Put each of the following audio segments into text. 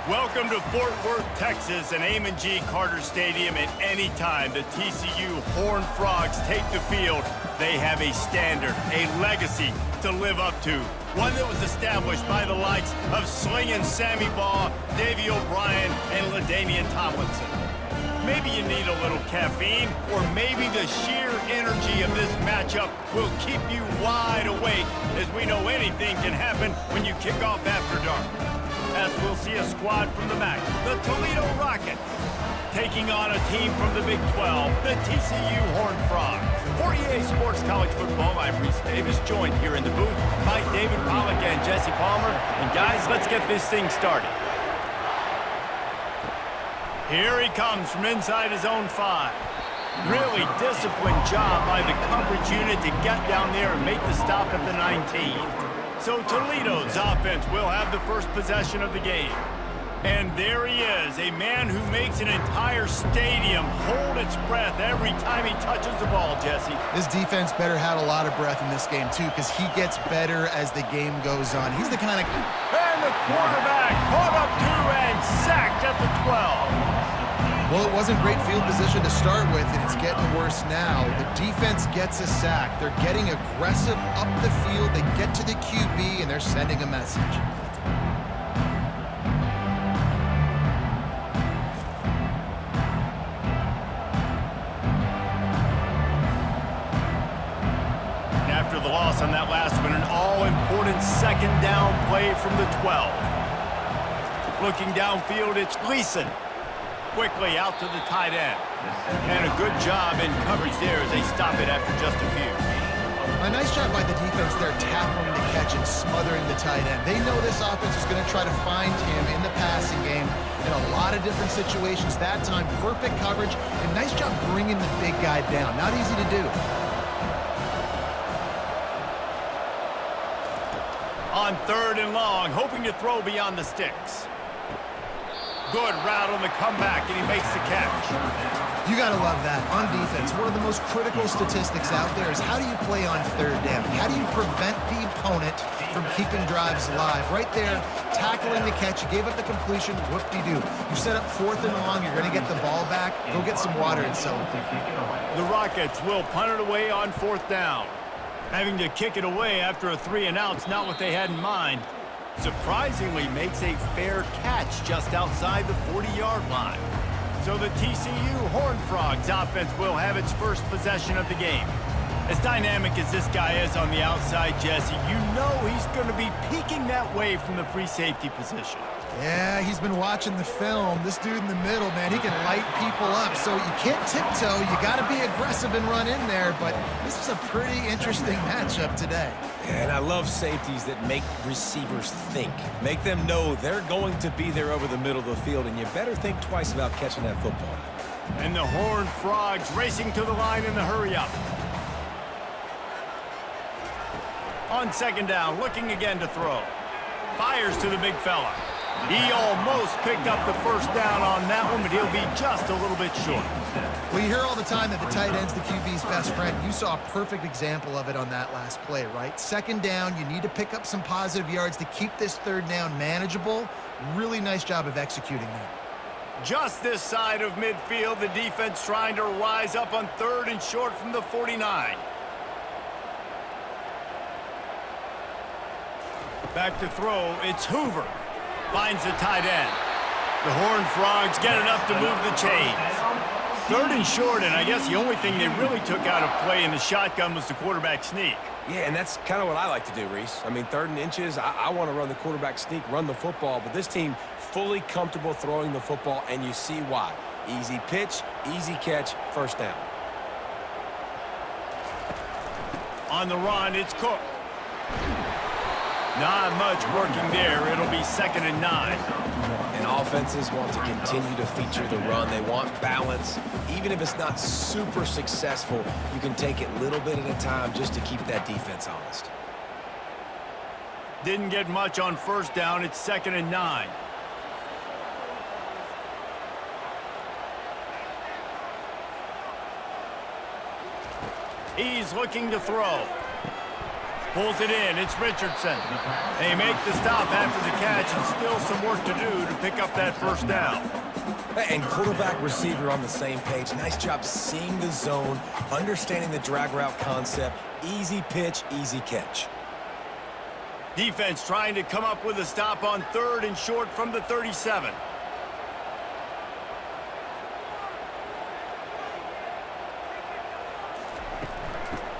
Welcome to Fort Worth, Texas, and Amon G. Carter Stadium. At any time the TCU Horned Frogs take the field, they have a standard, a legacy to live up to. One that was established by the likes of Slingin' Sammy Baugh, Davey O'Brien, and LaDainian Tomlinson. Maybe you need a little caffeine, or maybe the sheer energy of this matchup will keep you wide awake, as we know anything can happen when you kick off after dark. As we'll see a squad from the MAC, the Toledo Rockets, taking on a team from the Big 12, the TCU Horned Frogs. For EA Sports College Football, I'm Reese Davis, joined here in the booth by David Pollack and Jesse Palmer. And guys, let's get this thing started. Here he comes from inside his own 5. Really disciplined job by the coverage unit to get down there and make the stop at the 19. So Toledo's offense will have the first possession of the game. And there he is, a man who makes an entire stadium hold its breath every time he touches the ball, Jesse. This defense better have a lot of breath in this game, too, because he gets better as the game goes on. He's the kind of... And the quarterback caught up to and sacked at the 12. Well, it wasn't great field position to start with, and it's getting worse now. The defense gets a sack. They're getting aggressive up the field. They get to the QB, and they're sending a message. After the loss on that last one, an all-important second down play from the 12. Looking downfield, it's Gleason. Quickly out to the tight end. And a good job in coverage there as they stop it after just a few. A nice job by the defense there, tackling the catch and smothering the tight end. They know this offense is going to try to find him in the passing game in a lot of different situations. That time, perfect coverage, and nice job bringing the big guy down. Not easy to do. On 3rd and long, hoping to throw beyond the sticks. Good route on the comeback, and he makes the catch. You got to love that. On defense, one of the most critical statistics out there is how do you play on 3rd down? How do you prevent the opponent from keeping drives alive? Right there, tackling the catch. You gave up the completion. Whoop-de-doo. You set up 4th and long. You're going to get the ball back. Go get some water and celebrate. The Rockets will punt it away on 4th down. Having to kick it away after a 3-and-out's not what they had in mind. Surprisingly makes a fair catch just outside the 40-yard line. So the TCU Horned Frogs offense will have its first possession of the game. As dynamic as this guy is on the outside, Jesse, you know he's going to be peeking that way from the free safety position. Yeah, he's been watching the film. This dude in the middle, man, he can light people up. So you can't tiptoe. You got to be aggressive and run in there. But this is a pretty interesting matchup today. And I love safeties that make receivers think. Make them know they're going to be there over the middle of the field, and you better think twice about catching that football. And the Horned Frogs racing to the line in the hurry-up. On 2nd down, looking again to throw. Fires to the big fella. He almost picked up the first down on that one, but he'll be just a little bit short. Well, you hear all the time that the tight end's the QB's best friend. You saw a perfect example of it on that last play, right? 2nd down, you need to pick up some positive yards to keep this 3rd down manageable. Really nice job of executing that. Just this side of midfield, the defense trying to rise up on 3rd and short from the 49. Back to throw, it's Hoover. Finds the tight end. The Horned Frogs get enough to move the chains. 3rd and short, and I guess the only thing they really took out of play in the shotgun was the quarterback sneak. Yeah, and that's kind of what I like to do, Reese. I mean, 3rd and inches, I want to run the quarterback sneak, run the football, but this team fully comfortable throwing the football, and you see why. Easy pitch, easy catch, first down. On the run, it's Cook. Not much working there. It'll be 2nd and 9. And offenses want to continue to feature the run. They want balance. Even if it's not super successful, you can take it little bit at a time just to keep that defense honest. Didn't get much on 1st down. It's 2nd and 9. He's looking to throw. Pulls it in. It's Richardson. They make the stop after the catch, and still some work to do to pick up that first down. And quarterback receiver on the same page. Nice job seeing the zone, understanding the drag route concept. Easy pitch, easy catch. Defense trying to come up with a stop on 3rd and short from the 37.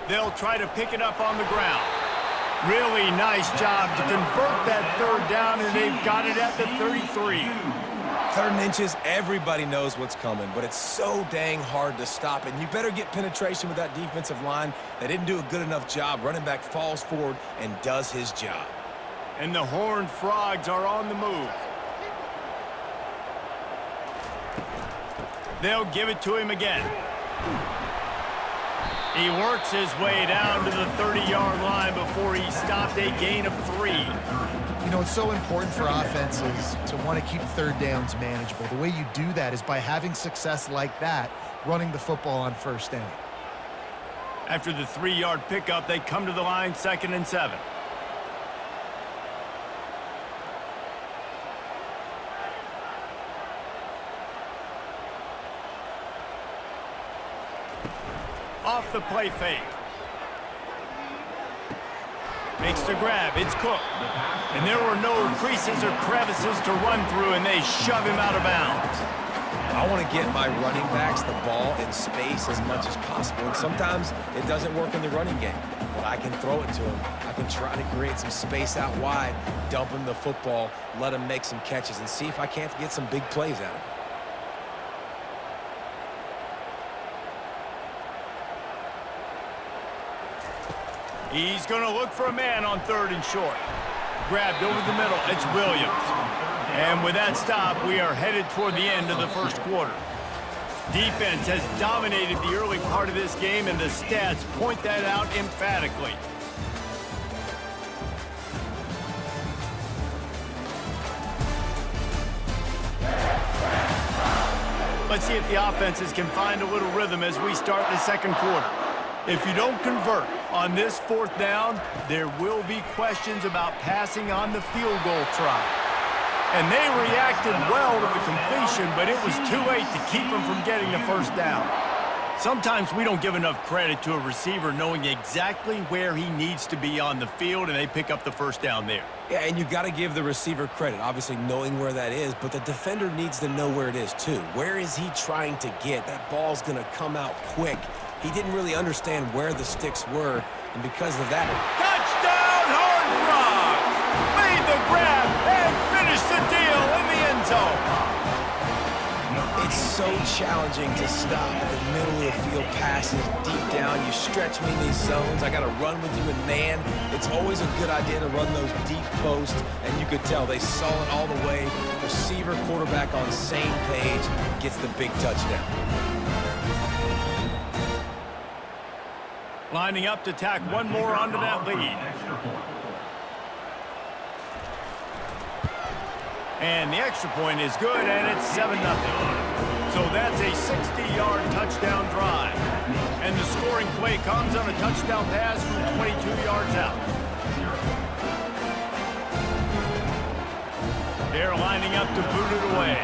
They'll try to pick it up on the ground. Really nice job to convert that 3rd down, and they've got it at the 33. 3rd and inches, everybody knows what's coming, but it's so dang hard to stop, and you better get penetration with that defensive line. They didn't do a good enough job. Running back falls forward and does his job. And the Horned Frogs are on the move. They'll give it to him again. He works his way down to the 30-yard line before he stopped, a gain of 3. You know, it's so important for offenses to want to keep 3rd downs manageable. The way you do that is by having success like that, running the football on 1st down. After the 3-yard pickup, they come to the line, 2nd and 7. Off the play fake. Makes the grab. It's Cook. And there were no creases or crevices to run through, and they shove him out of bounds. I want to get my running backs the ball in space as much as possible, and sometimes it doesn't work in the running game. But I can throw it to him. I can try to create some space out wide, dump him the football, let him make some catches, and see if I can't get some big plays out of him. He's going to look for a man on 3rd and short. Grabbed over the middle. It's Williams. And with that stop, we are headed toward the end of the 1st quarter. Defense has dominated the early part of this game, and the stats point that out emphatically. Let's see if the offenses can find a little rhythm as we start the 2nd quarter. If you don't convert on this 4th down, there will be questions about passing on the field goal try. And they reacted well to the completion, but it was too late to keep them from getting the 1st down. Sometimes we don't give enough credit to a receiver knowing exactly where he needs to be on the field, and they pick up the 1st down there. Yeah, and you got to give the receiver credit, obviously knowing where that is, but the defender needs to know where it is too. Where is he trying to get? That ball's going to come out quick. He didn't really understand where the sticks were, and because of that... Touchdown, Horned Frogs! Made the grab and finished the deal in the end zone. It's so challenging to stop the middle of the field passes deep down. You stretch me in these zones. I got to run with you in man. It's always a good idea to run those deep posts, and you could tell they saw it all the way. Receiver, quarterback on same page, gets the big touchdown. Lining up to tack one more onto that lead. And the extra point is good, and it's 7-0. So that's a 60-yard touchdown drive. And the scoring play comes on a touchdown pass from 22 yards out. They're lining up to boot it away.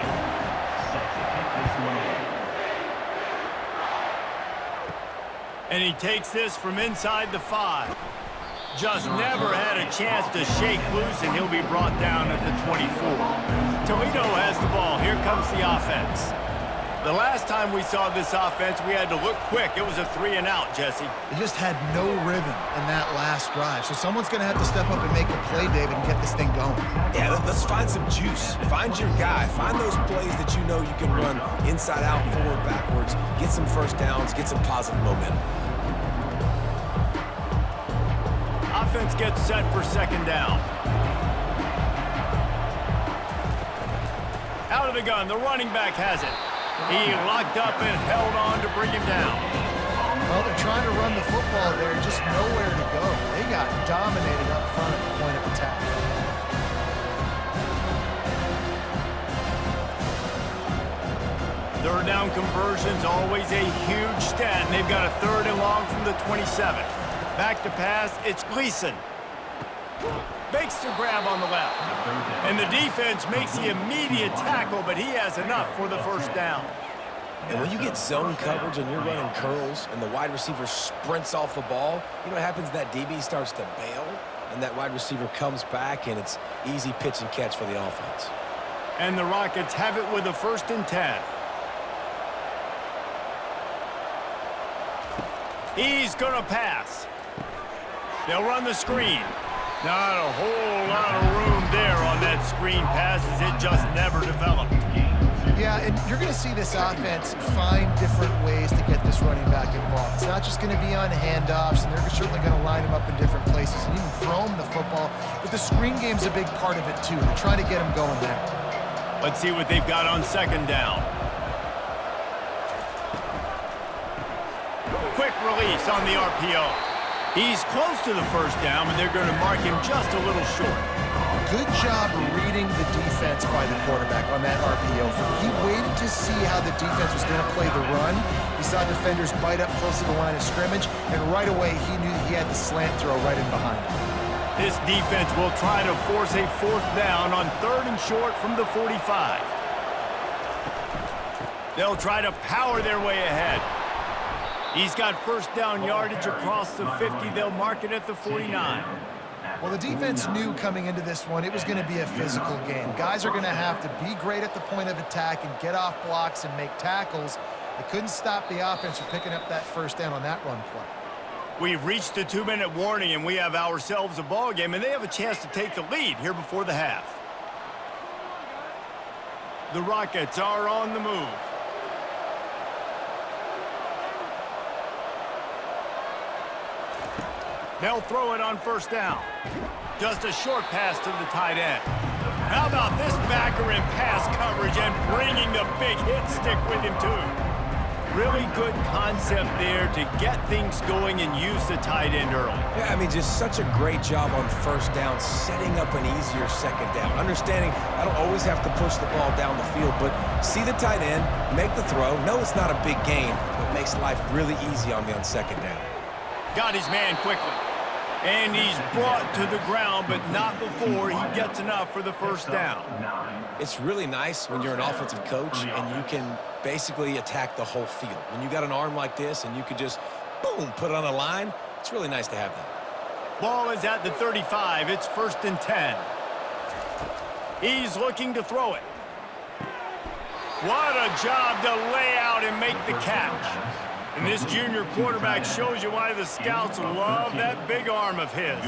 And he takes this from inside the 5. Just never had a chance to shake loose, and he'll be brought down at the 24. Toledo has the ball. Here comes the offense. The last time we saw this offense, we had to look quick. It was a 3-and-out, Jesse. They just had no rhythm in that last drive. So someone's going to have to step up and make a play, David, and get this thing going. Yeah, let's find some juice. Find your guy. Find those plays that you know you can run inside out, forward, backwards. Get some 1st downs. Get some positive momentum. Offense gets set for 2nd down. Out of the gun, the running back has it. He locked up and held on to bring him down. Well, they're trying to run the football there, just nowhere to go. They got dominated up front at the point of attack. 3rd down conversion's always a huge stat, and they've got a 3rd and long from the 27. Back to pass, it's Gleason. Makes the grab on the left. And the defense makes the immediate tackle, but he has enough for the first down. And when you get zone coverage and you're running curls and the wide receiver sprints off the ball, you know what happens? That DB starts to bail, and that wide receiver comes back, and it's easy pitch and catch for the offense. And the Rockets have it with a 1st and 10. He's going to pass. They'll run the screen. Not a whole lot of room there on that screen pass as it just never developed. Yeah, and you're going to see this offense find different ways to get this running back involved. It's not just going to be on handoffs, and they're certainly going to line him up in different places and even throw him the football. But the screen game's a big part of it, too. They're trying to get him going there. Let's see what they've got on 2nd down. Quick release on the RPO. He's close to the 1st down, but they're going to mark him just a little short. Good job reading the defense by the quarterback on that RPO. He waited to see how the defense was going to play the run. He saw defenders bite up close to the line of scrimmage, and right away he knew he had the slant throw right in behind him. This defense will try to force a 4th down on 3rd and short from the 45. They'll try to power their way ahead. He's got 1st down yardage across the 50. They'll mark it at the 49. Well, the defense knew coming into this one it was going to be a physical game. Guys are going to have to be great at the point of attack and get off blocks and make tackles. They couldn't stop the offense from picking up that 1st down on that run play. We've reached the 2-minute warning, and we have ourselves a ball game, and they have a chance to take the lead here before the half. The Rockets are on the move. They'll throw it on 1st down. Just a short pass to the tight end. How about this backer in pass coverage and bringing the big hit stick with him, too? Really good concept there to get things going and use the tight end early. Yeah, I mean, just such a great job on 1st down, setting up an easier 2nd down. Understanding I don't always have to push the ball down the field, but see the tight end, make the throw. No, it's not a big gain, but makes life really easy on me on 2nd down. Got his man quickly. And he's brought to the ground, but not before he gets enough for the 1st down. It's really nice when you're an offensive coach and you can basically attack the whole field. When you got an arm like this and you could just, boom, put it on a line, it's really nice to have that. Ball is at the 35. It's 1st and 10. He's looking to throw it. What a job to lay out and make the catch. And this junior quarterback shows you why the scouts love that big arm of his.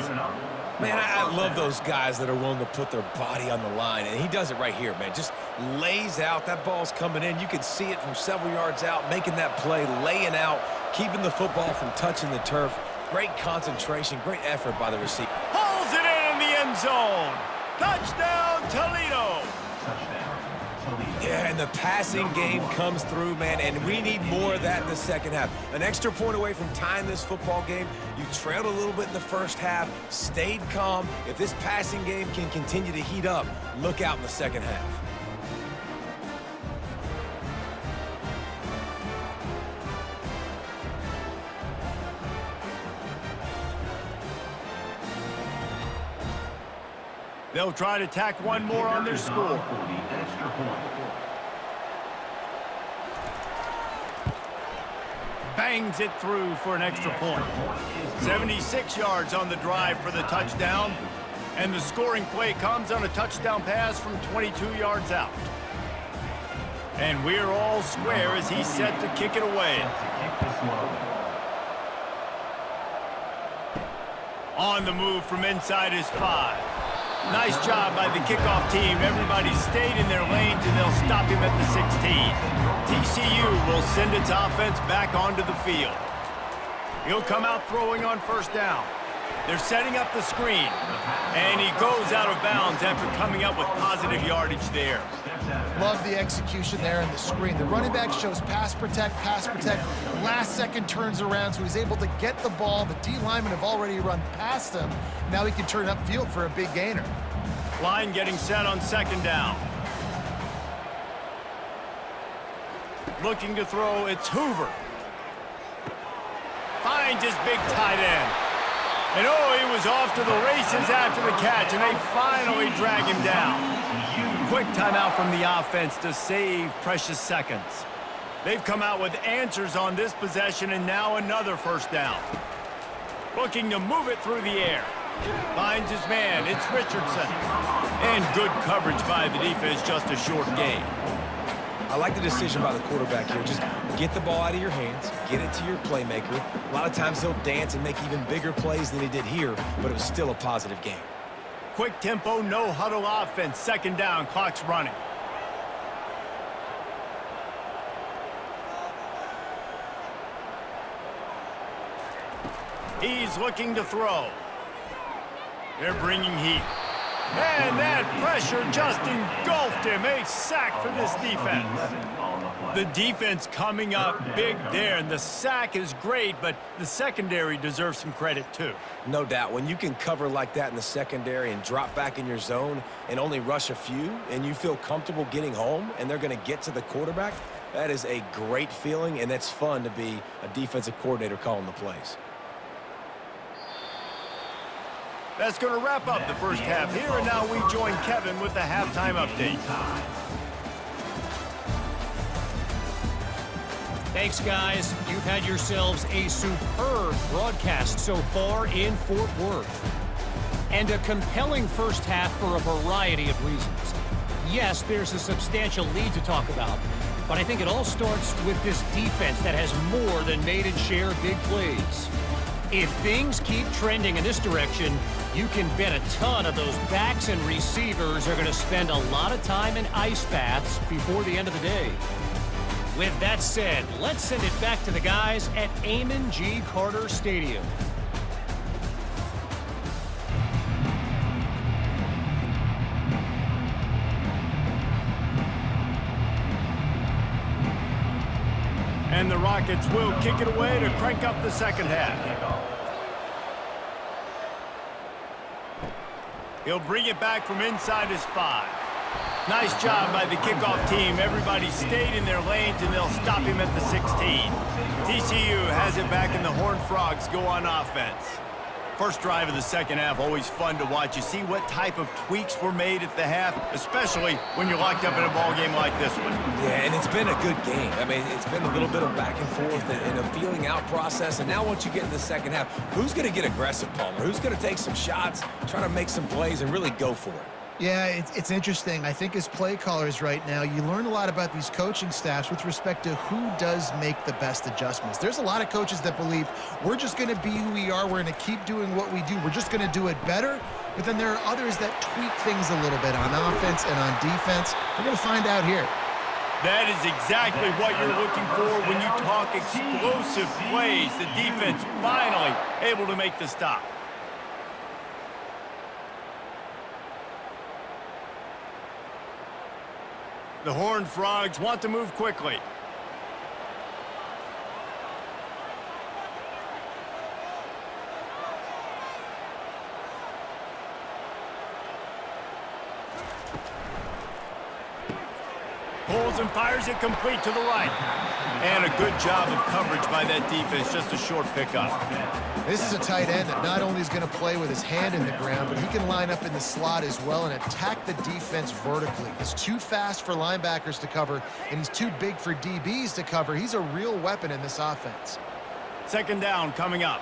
Man, I love those guys that are willing to put their body on the line, and he does it right here, man. Just lays out. That ball's coming in. You can see it from several yards out, making that play, laying out, keeping the football from touching the turf. Great concentration, great effort by the receiver. Pulls it in the end zone. Touchdown, Toledo. Yeah, and the passing game comes through, man, and we need more of that in the 2nd half. An extra point away from tying this football game. You trailed a little bit in the 1st half, stayed calm. If this passing game can continue to heat up, look out in the 2nd half. They'll try to tack one more on their score. Bangs it through for an extra point. 76 yards on the drive for the touchdown. And the scoring play comes on a touchdown pass from 22 yards out. And we're all square as he's set to kick it away. On the move from inside his 5. Nice job by the kickoff team. Everybody stayed in their lanes, and they'll stop him at the 16. TCU will send its offense back onto the field. He'll come out throwing on 1st down. They're setting up the screen, and he goes out of bounds after coming up with positive yardage there. Love the execution there in the screen. The running back shows pass protect, last second turns around, so he's able to get the ball. The D linemen have already run past him. Now he can turn upfield for a big gainer. Line getting set on 2nd down. Looking to throw, it's Hoover. Finds his big tight end. And oh, he was off to the races after the catch, and they finally drag him down. Quick timeout from the offense to save precious seconds. They've come out with answers on this possession, and now another first down. Looking to move it through the air. Finds his man. It's Richardson. And good coverage by the defense, just a short gain. I like the decision by the quarterback here. Just get the ball out of your hands, get it to your playmaker. A lot of times he'll dance and make even bigger plays than he did here, but it was still a positive game. Quick tempo, no huddle offense. Second down, clock's running. He's looking to throw. They're bringing heat. And that pressure just engulfed him. A sack for this defense. The defense coming up big there, and the sack is great, but the secondary deserves some credit too. No doubt. When you can cover like that in the secondary and drop back in your zone and only rush a few, and you feel comfortable getting home, and they're going to get to the quarterback, that is a great feeling, and that's fun to be a defensive coordinator calling the plays. That's going to wrap up the first half here, and now we join Kevin with the halftime update. Thanks, guys. You've had yourselves a superb broadcast so far in Fort Worth. And a compelling first half for a variety of reasons. Yes, there's a substantial lead to talk about, but I think it all starts with this defense that has more than made its share of big plays. If things keep trending in this direction, you can bet a ton of those backs and receivers are going to spend a lot of time in ice baths before the end of the day. With that said, let's send it back to the guys at Amon G. Carter Stadium. And the Rockets will kick it away to crank up the second half. He'll bring it back from inside his 5. Nice job by the kickoff team. Everybody stayed in their lanes, and they'll stop him at the 16. TCU has it back, and the Horned Frogs go on offense. First drive of the second half, always fun to watch. You see what type of tweaks were made at the half, especially when you're locked up in a ball game like this one. Yeah, and it's been a good game. I mean, it's been a little bit of back and forth and a feeling out process. And now once you get in the second half, who's going to get aggressive, Palmer? Who's going to take some shots, try to make some plays, and really go for it? Yeah, it's interesting. I think as play callers right now, you learn a lot about these coaching staffs with respect to who does make the best adjustments. There's a lot of coaches that believe we're just going to be who we are. We're going to keep doing what we do. We're just going to do it better. But then there are others that tweak things a little bit on offense and on defense. We're going to find out here. That is exactly what you're looking for when you talk explosive plays. The defense finally able to make the stop. The Horned Frogs want to move quickly. Pulls and fires it complete to the right. And a good job of coverage by that defense, just a short pickup. This is a tight end that not only is going to play with his hand in the ground, but he can line up in the slot as well and attack the defense vertically. He's too fast for linebackers to cover, and he's too big for DBs to cover. He's a real weapon in this offense. Second down coming up.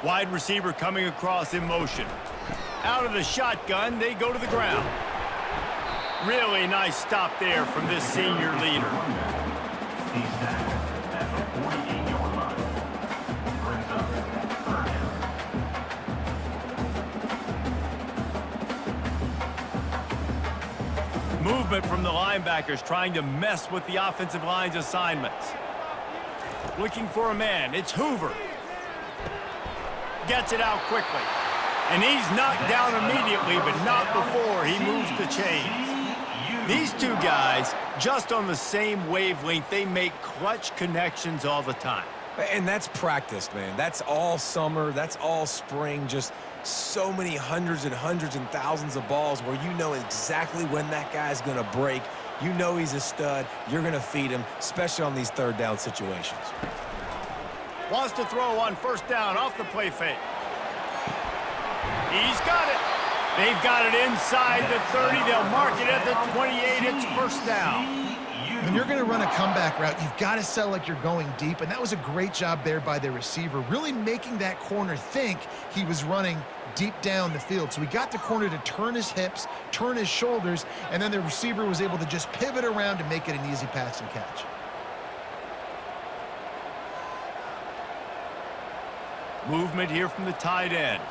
Wide receiver coming across in motion. Out of the shotgun, they go to the ground. Really nice stop there from this senior leader. Movement from the linebackers trying to mess with the offensive line's assignments. Looking for a man. It's Hoover. Gets it out quickly. And he's knocked down immediately, but not before he moves the chains. These two guys, just on the same wavelength, they make clutch connections all the time. And that's practice, man. That's all summer. That's all spring. Just so many hundreds and thousands of balls where you know exactly when that guy's going to break. You know he's a stud. You're going to feed him, especially on these third down situations. Wants to throw on first down off the play fake. He's got it. They've got it inside the 30. They'll mark it at the 28. It's first down. When you're going to run a comeback route, you've got to sell like you're going deep, and that was a great job there by the receiver, really making that corner think he was running deep down the field. So he got the corner to turn his hips, turn his shoulders, and then the receiver was able to just pivot around to make it an easy pass and catch. Movement here from the tight end.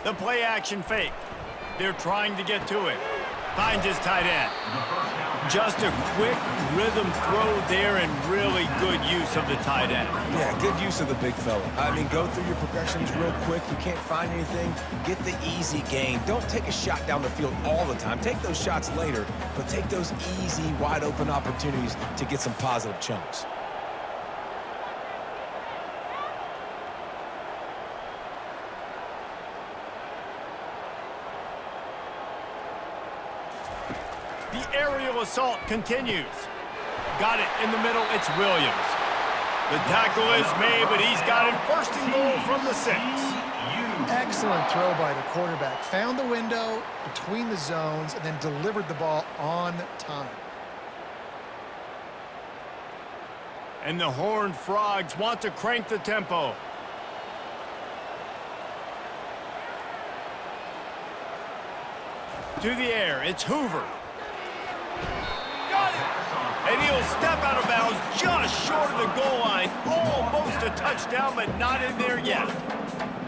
The play action fake. They're trying to get to it. Finds his tight end. Just a quick rhythm throw there and really good use of the tight end. Yeah, good use of the big fella. I mean, go through your progressions real quick. You can't find anything. Get the easy gain. Don't take a shot down the field all the time. Take those shots later, but take those easy, wide-open opportunities to get some positive chunks. The aerial assault continues. Got it in the middle. It's Williams. The tackle is made, but he's got it first and goal from the 6. Excellent throw by the quarterback. Found the window between the zones and then delivered the ball on time. And the Horned Frogs want to crank the tempo. To the air. It's Hoover. Got it. And he'll step out of bounds just short of the goal line. Almost a touchdown, but not in there yet.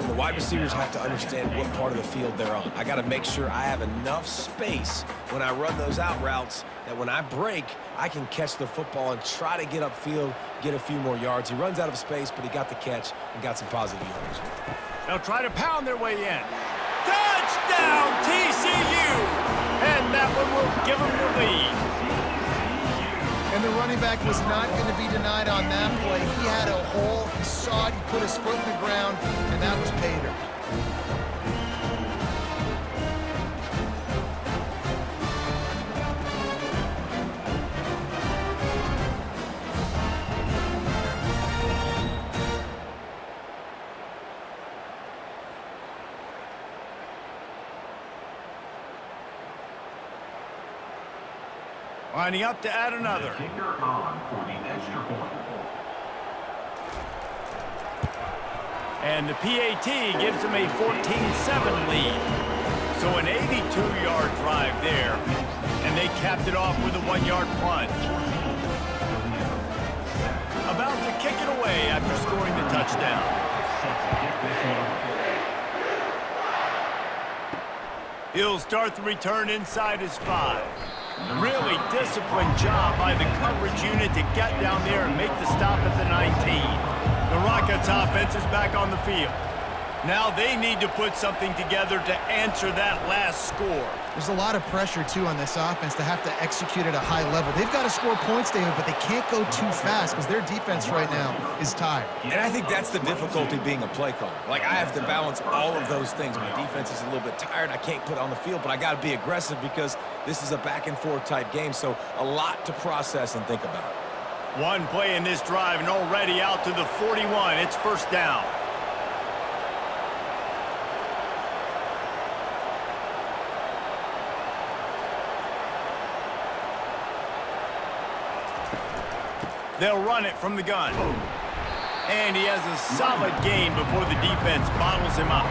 The wide receivers have to understand what part of the field they're on. I got to make sure I have enough space when I run those out routes that when I break, I can catch the football and try to get upfield, get a few more yards. He runs out of space, but he got the catch and got some positive yards. They'll try to pound their way in. Touchdown, TCU! And that one will give them the lead. And the running back was not going to be denied on that play. He had a hole. He saw it. He put his foot in the ground, and that was pay dirt. Lining up to add another. Kicker on for the extra point. And the PAT gives them a 14-7 lead. So an 82-yard drive there. And they capped it off with a 1-yard plunge. About to kick it away after scoring the touchdown. He'll start the return inside his 5. Really disciplined job by the coverage unit to get down there and make the stop at the 19. The Rockets offense is back on the field. Now they need to put something together to answer that last score. There's a lot of pressure, too, on this offense to have to execute at a high level. They've got to score points, David, but they can't go too fast because their defense right now is tired. And I think that's the difficulty being a play caller. Like, I have to balance all of those things. My defense is a little bit tired. I can't put on the field, but I got to be aggressive because this is a back-and-forth type game, so a lot to process and think about. One play in this drive and already out to the 41. It's first down. They'll run it from the gun. And he has a solid gain before the defense bottles him up.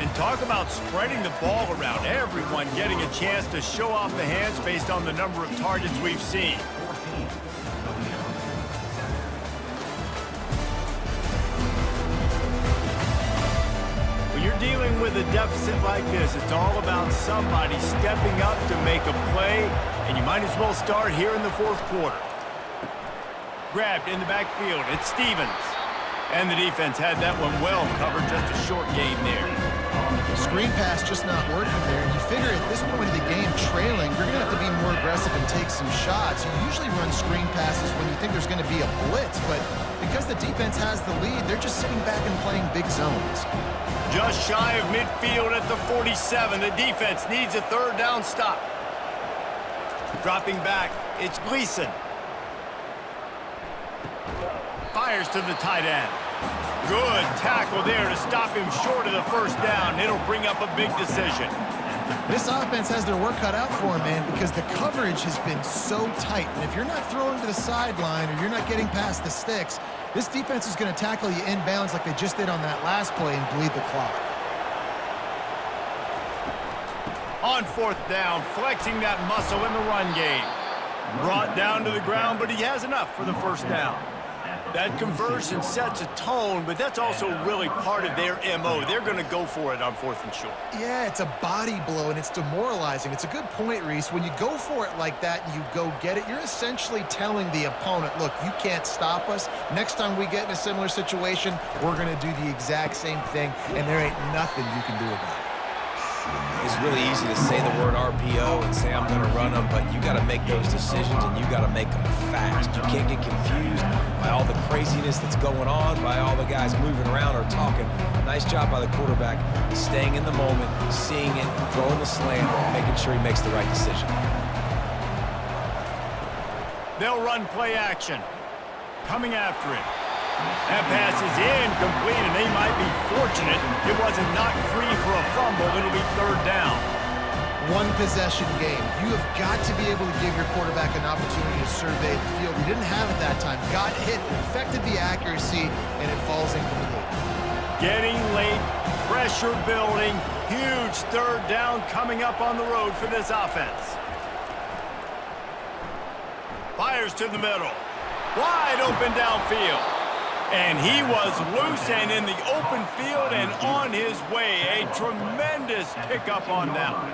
And talk about spreading the ball around. Everyone getting a chance to show off the hands based on the number of targets we've seen. Dealing with a deficit like this, it's all about somebody stepping up to make a play, and you might as well start here in the fourth quarter. Grabbed in the backfield, it's Stevens. And the defense had that one well covered, just a short gain there. Screen pass just not working there. And you figure at this point of the game, trailing, you're going to have to be more aggressive and take some shots. You usually run screen passes when you think there's going to be a blitz, but because the defense has the lead, they're just sitting back and playing big zones. Just shy of midfield at the 47. The defense needs a third down stop. Dropping back, it's Gleason. Fires to the tight end. Good tackle there to stop him short of the first down. It'll bring up a big decision. This offense has their work cut out for them, man, because the coverage has been so tight. And if you're not throwing to the sideline or you're not getting past the sticks, this defense is going to tackle you inbounds like they just did on that last play and bleed the clock. On fourth down, flexing that muscle in the run game. Brought down to the ground, but he has enough for the first down. That conversion sets a tone, but that's also really part of their MO. They're going to go for it on fourth and short. Yeah, it's a body blow, and it's demoralizing. It's a good point, Reese. When you go for it like that and you go get it, you're essentially telling the opponent, look, you can't stop us. Next time we get in a similar situation, we're going to do the exact same thing, and there ain't nothing you can do about it. It's really easy to say the word RPO and say I'm going to run them, but you got to make those decisions and you got to make them fast. You can't get confused by all the craziness that's going on, by all the guys moving around or talking. Nice job by the quarterback, staying in the moment, seeing it, throwing the slant, making sure he makes the right decision. They'll run play action. Coming after it. That pass is incomplete, and they might be fortunate it wasn't knocked free for a fumble. It'll be third down. One possession game. You have got to be able to give your quarterback an opportunity to survey the field. He didn't have it that time. Got hit, affected the accuracy, and it falls incomplete. Getting late, pressure building, huge third down coming up on the road for this offense. Fires to the middle. Wide open downfield. And he was loose and in the open field and on his way. A tremendous pickup on that one.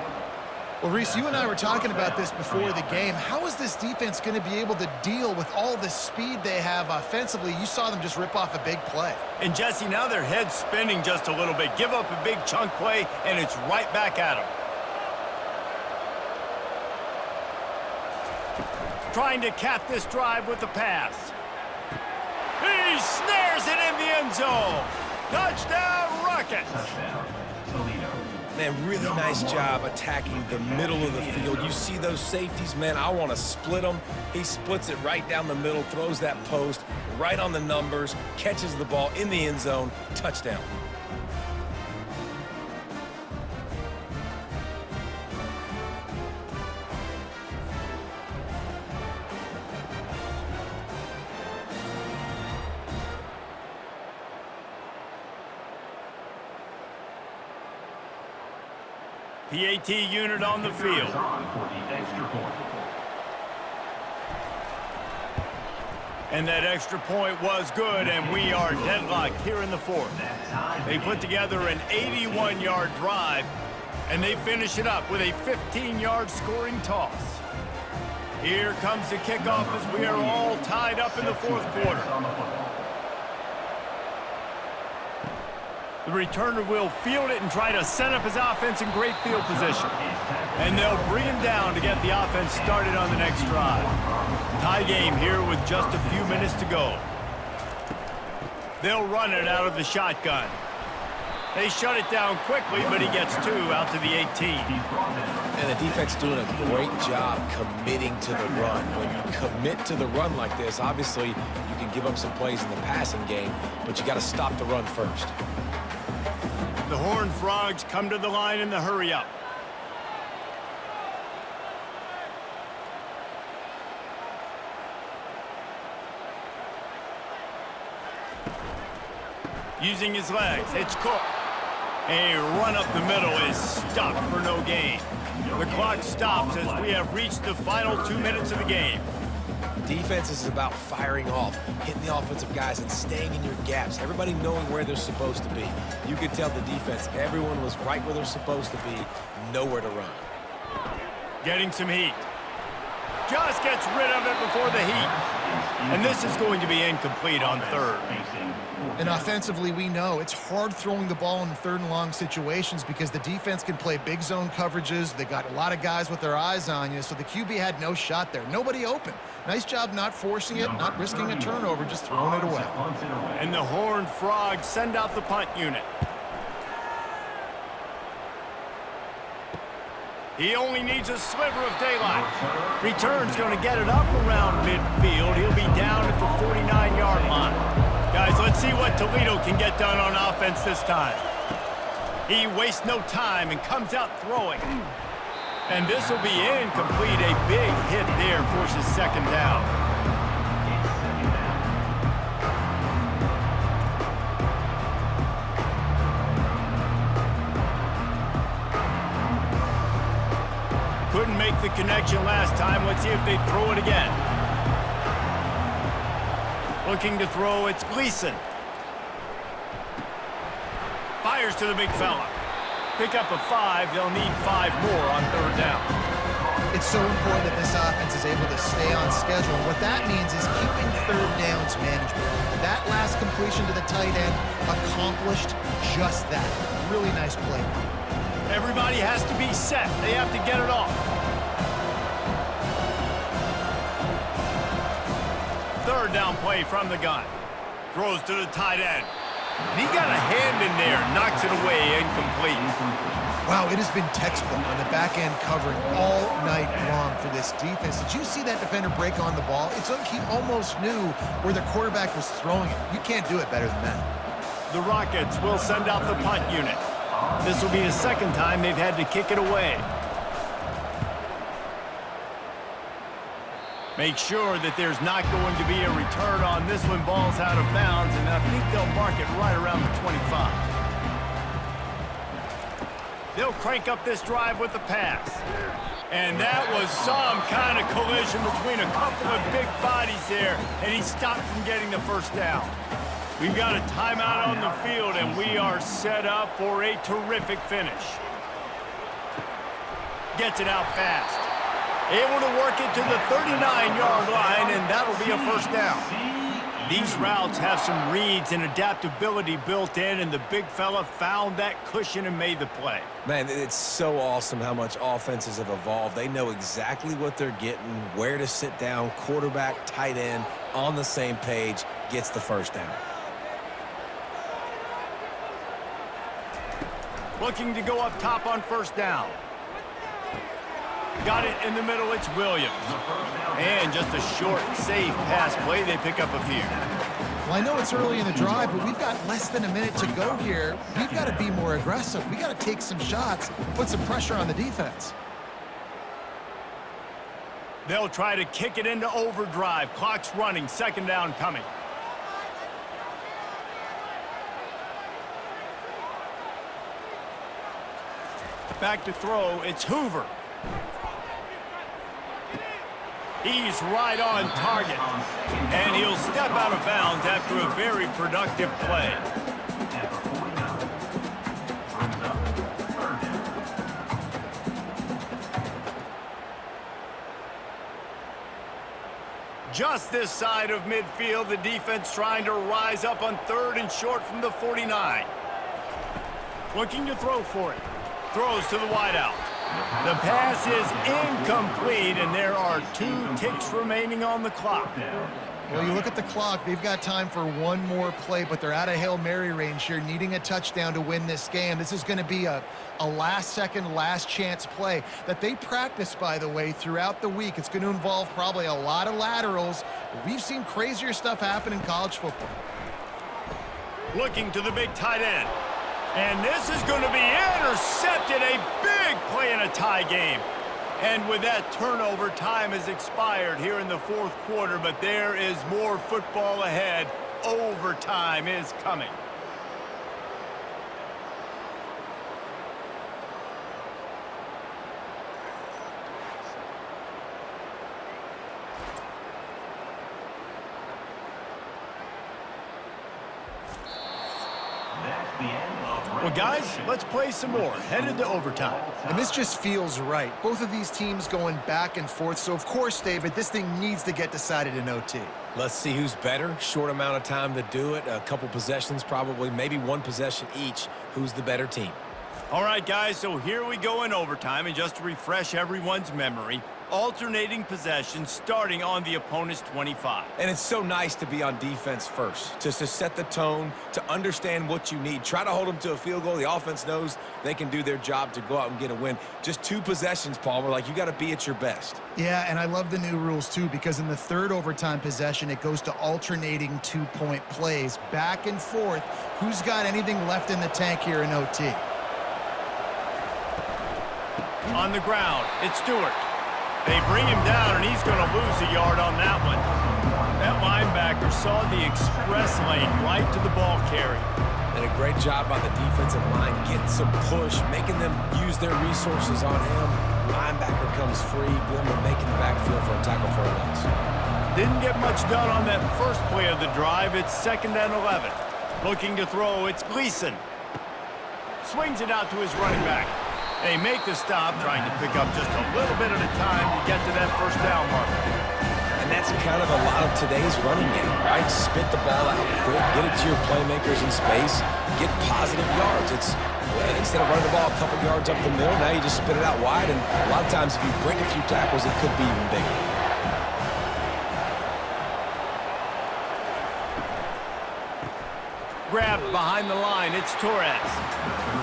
Well, Reese, you and I were talking about this before the game. How is this defense going to be able to deal with all the speed they have offensively? You saw them just rip off a big play. And, Jesse, now their head's spinning just a little bit. Give up a big chunk play, and it's right back at them. Trying to cap this drive with the pass. He snares it in the end zone. Touchdown, Rockets. Touchdown, Toledo. Man, really nice job attacking the middle of the field. You see those safeties, man, I want to split them. He splits it right down the middle, throws that post right on the numbers, catches the ball in the end zone, touchdown. PAT unit on the field. On for the extra point. And that extra point was good, and we are deadlocked here in the fourth. They put together an 81-yard drive, and they finish it up with a 15-yard scoring toss. Here comes the kickoff as we are all tied up in the fourth quarter. The returner will field it and try to set up his offense in great field position. And they'll bring him down to get the offense started on the next drive. Tie game here with just a few minutes to go. They'll run it out of the shotgun. They shut it down quickly, but he gets two out to the 18. And the defense doing a great job committing to the run. When you commit to the run like this, obviously you can give up some plays in the passing game, but you got to stop the run first. The Horned Frogs come to the line in the hurry-up. Using his legs, it's Cook. A run up the middle is stopped for no gain. The clock stops as we have reached the final 2 minutes of the game. Defense is about firing off, hitting the offensive guys and staying in your gaps. Everybody knowing where they're supposed to be. You could tell the defense, everyone was right where they're supposed to be, nowhere to run. Getting some heat. just gets rid of it before the heat. And this is going to be incomplete on third. And offensively, we know it's hard throwing the ball in third and long situations because the defense can play big zone coverages. They got a lot of guys with their eyes on you, so the QB had no shot there. Nobody open. Nice job not forcing it, not risking a turnover, just throwing it away. And the Horned Frogs send out the punt unit. He only needs a sliver of daylight. Return's going to get it up around midfield. He'll be down at the 49-yard line. Guys, let's see what Toledo can get done on offense this time. He wastes no time and comes out throwing. And this will be incomplete. A big hit there forces second down. Couldn't make the connection last time. Let's see if they throw it again. Looking to throw, it's Gleason. Fires to the big fella. Pick up a 5. They'll need 5 more on third down. It's so important that this offense is able to stay on schedule. What that means is keeping third downs manageable. That last completion to the tight end accomplished just that. Really nice play. Everybody has to be set. They have to get it off. Third down play from the gun. Throws to the tight end. And he got a hand in there. Knocks it away. Incomplete. Wow, it has been textbook on the back end covering all night long for this defense. Did you see that defender break on the ball? It's like he almost knew where the quarterback was throwing it. You can't do it better than that. The Rockets will send out the punt unit. This will be the second time they've had to kick it away. Make sure that there's not going to be a return on this one. Ball's out of bounds, and I think they'll mark it right around the 25. They'll crank up this drive with the pass. And that was some kind of collision between a couple of big bodies there, and he stopped from getting the first down. We've got a timeout on the field, and we are set up for a terrific finish. Gets it out fast. Able to work it to the 39-yard line, and that'll be a first down. These routes have some reads and adaptability built in, and the big fella found that cushion and made the play. Man, it's so awesome how much offenses have evolved. They know exactly what they're getting, where to sit down, quarterback, tight end, on the same page, gets the first down. Looking to go up top on first down. Got it in the middle, it's Williams. And just a short, safe pass play, they pick up a few. Well, I know it's early in the drive, but we've got less than a minute to go here. We've got to be more aggressive. We've got to take some shots, put some pressure on the defense. They'll try to kick it into overdrive. Clock's running, second down coming. Back to throw, it's Hoover. He's right on target. And he'll step out of bounds after a very productive play. Just this side of midfield, the defense trying to rise up on third and short from the 49. Looking to throw for it. Throws to the wideout. The pass is incomplete, and there are 2 ticks remaining on the clock. Well, you look at the clock, they've got time for one more play, but they're out of Hail Mary range here, needing a touchdown to win this game. This is going to be a last-second, last-chance play that they practice, by the way, throughout the week. It's going to involve probably a lot of laterals. We've seen crazier stuff happen in college football. Looking to the big tight end. And this is going to be intercepted. A big play in a tie game. And with that turnover, time has expired here in the fourth quarter, but there is more football ahead. Overtime is coming. That's the end of Well, guys, let's play some more. Headed to overtime. And this just feels right. Both of these teams going back and forth. So, of course, David, this thing needs to get decided in OT. Let's see who's better. Short amount of time to do it. A couple possessions probably, maybe one possession each. Who's the better team? All right, guys, so here we go in overtime. And just to refresh everyone's memory, alternating possessions starting on the opponent's 25. And it's so nice to be on defense first, just to set the tone, to understand what you need. Try to hold them to a field goal. The offense knows they can do their job to go out and get a win. Just 2 possessions, Paul. We're like, you got to be at your best. Yeah, and I love the new rules, too, because in the third overtime possession, it goes to alternating 2-point plays, back and forth. Who's got anything left in the tank here in OT? On the ground, it's Stewart. They bring him down, and he's going to lose a yard on that one. That linebacker saw the express lane right to the ball carrier. And a great job by the defensive line getting some push, making them use their resources on him. Linebacker comes free, Bloomer making the backfield for a tackle for a loss. Didn't get much done on that first play of the drive. It's 2nd and 11. Looking to throw, it's Gleason. Swings it out to his running back. They make the stop, trying to pick up just a little bit at a time to get to that first down marker. And that's kind of a lot of today's running game, right? Spit the ball out quick, get it to your playmakers in space, get positive yards. It's instead of running the ball a couple yards up the middle, now you just spit it out wide, and a lot of times if you break a few tackles, it could be even bigger. Grabbed behind the line, it's Torres.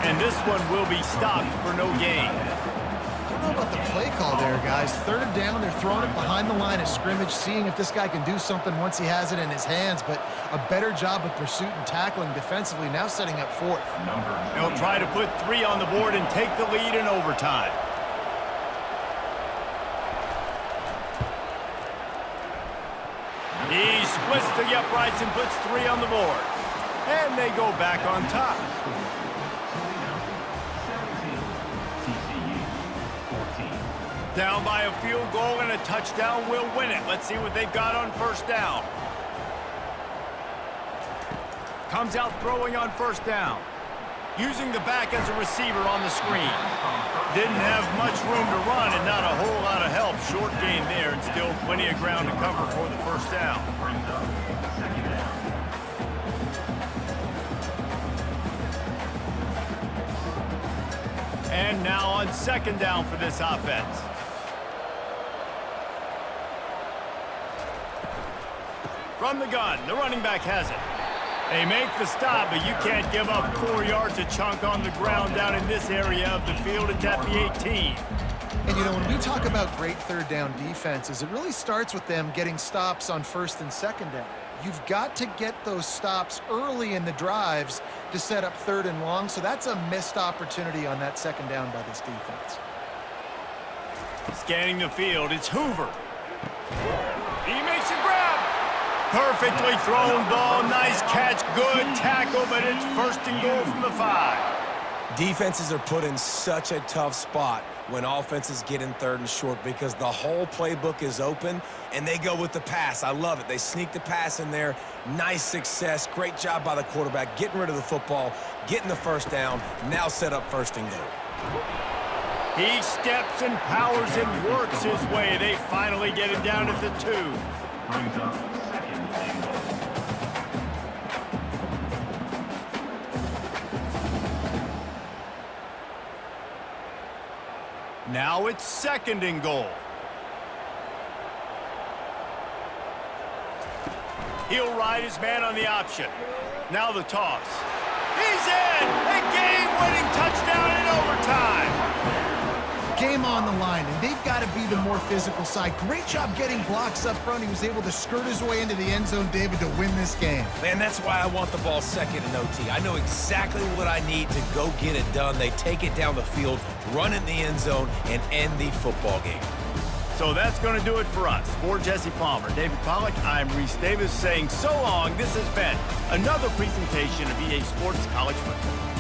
And this one will be stopped for no gain. I don't know about the play call there, guys. 3rd down, they're throwing it behind the line of scrimmage, seeing if this guy can do something once he has it in his hands, but a better job of pursuit and tackling defensively, now setting up 4th. They'll try to put 3 on the board and take the lead in overtime. He splits the uprights and puts 3 on the board. And they go back on top. TCU 14. Down by a field goal and a touchdown will win it. Let's see what they've got on first down. Comes out throwing on first down. Using the back as a receiver on the screen. Didn't have much room to run and not a whole lot of help. Short gain there and still plenty of ground to cover for the first down. Brings up 2nd down. And now on 2nd down for this offense. From the gun, the running back has it. They make the stop, but you can't give up 4 yards a chunk on the ground down in this area of the field. It's at the 18. And, you know, when we talk about great 3rd down defenses, it really starts with them getting stops on 1st and 2nd down. You've got to get those stops early in the drives to set up 3rd and long, so that's a missed opportunity on that 2nd down by this defense. Scanning the field, it's Hoover. He makes a grab. Perfectly thrown ball, nice catch, good tackle, but it's 1st and goal from the 5. Defenses are put in such a tough spot when offenses get in 3rd and short because the whole playbook is open and they go with the pass. I love it. They sneak the pass in there. Nice success. Great job by the quarterback getting rid of the football, getting the first down, now set up 1st and goal. He steps and powers and works his way. They finally get him down at the 2. Brings up 2nd and goal. Now it's 2nd and goal. He'll ride his man on the option. Now the toss. He's in! A game-winning touchdown in overtime! Game on the line, and they've got to be the more physical side. Great job getting blocks up front. He was able to skirt his way into the end zone, David, to win this game. Man, that's why I want the ball 2nd in OT. I know exactly what I need to go get it done. They take it down the field, run in the end zone, and end the football game. So that's going to do it for us. For Jesse Palmer, David Pollack, I'm Reese Davis saying so long. This has been another presentation of EA Sports College Football.